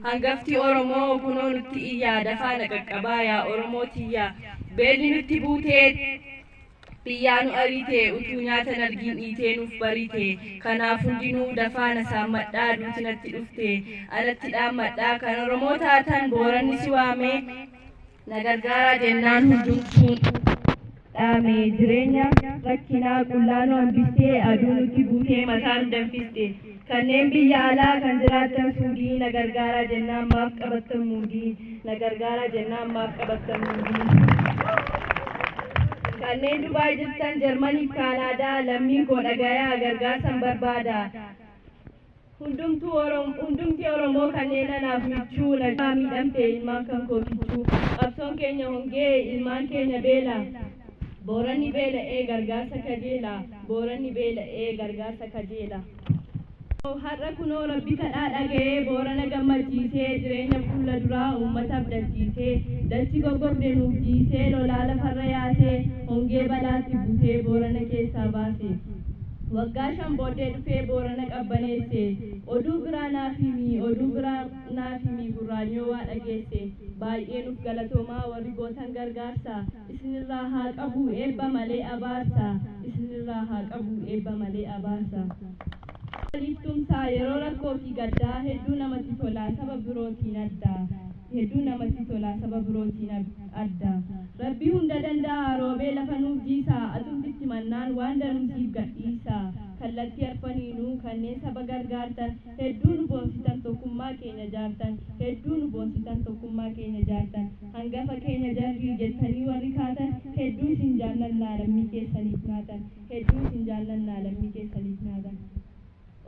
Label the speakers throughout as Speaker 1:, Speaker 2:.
Speaker 1: hangafti Oromoo kunoo nutti iyyaa dafaa naqaqqabaa yaa Oromootiyaa beelli nutti buutee biyyaa nu ariitee utuu nyaata nargiin dhiitee nuuf bariitee kanaaf hundinuu dafaa na saammadhaa duuti natti dhuftee anatti dhaammadhaa kan Oromoo taatan booranni si waamee na gargaaraa jennaan hundumtuun dhaame jireenya rakkinaa qullaanoo hambistee aduu nutti buutee mataan danfiste kanneen biyya alaa kan jiraattan suudii na gargaaraa jennaan maaf qabattan muudii na gargaaraa jennaan maaf qabattan muudii kanneen Dubaay jirtan Jarmanii fi Kaanaadaa lammiin koo dhagayaa gargaarsan barbaada hundumti Oromoo kanneen anaaf michuu nagaa miidhamte ilmaan kan koo kichuu qabsoon keenya hongee ilmaan keenya beela booranni beela'ee gargaarsa kajeela booranni beela'ee gargaarsa kajeela har'a kunoo rabbi kadhaa dhaga'ee boorana gammachiisee jireenya fuula duraa uummata abdachiisee dachii goggogde nuuf jiisee lolaa lafarra yaasee hongee balaatti buusee boorana keessaa baase waggaa 5 booddee dhufee boorana qabbaneesse oduu biraa naaf himi gurraanyoo waa dhageesse baay'ee nuuf galatoomaa warri gootan gargaarsa isinirraa haa qabu eebba malee abaarsa isinirraa haa qabu eebba malee abaarsa Tumsaa yeroo rakkoo fi gaddaa hedduu namatti tolaa saba birootiin adda hedduu namatti tolaa saba birootiin adda rabbii hunda danda'a roobee lafa nuuf jiisaa atumtitti mannaan waan danumsiif gadhiisaa kallattii arfaniinuu kanneen saba gargaartan hedduu nu boonsitan tokkummaa keenya jaartan hedduu nu boonsitan tokkummaa keenya jaartan hangafa keenya jarrii jettanii warri kaatan hedduu isin jaallannaa lammii keessaniif naatan hedduu isin jaallannaa lammii keessaniif naatan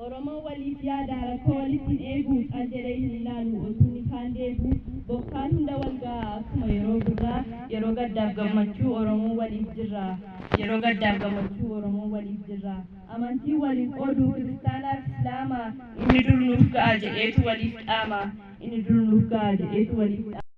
Speaker 1: Oromoo waliif yaada rakkoo walittiin eeguu qaljedhee hin ilaalu otuun kaan deebi'u bokkaan hunda walgaa akkuma yeroo birraa yeroo gaddaaf gammachuu Oromoo waliif jirra yeroo gaddaaf gammachuu Oromoo waliif jirra amantii waliin qooduu kiristaanaa fi islaamaa inni dur nuuf ga'a jedheetu waliif dhaama inni dur nuuf ga'a jedheetu waliif dhaama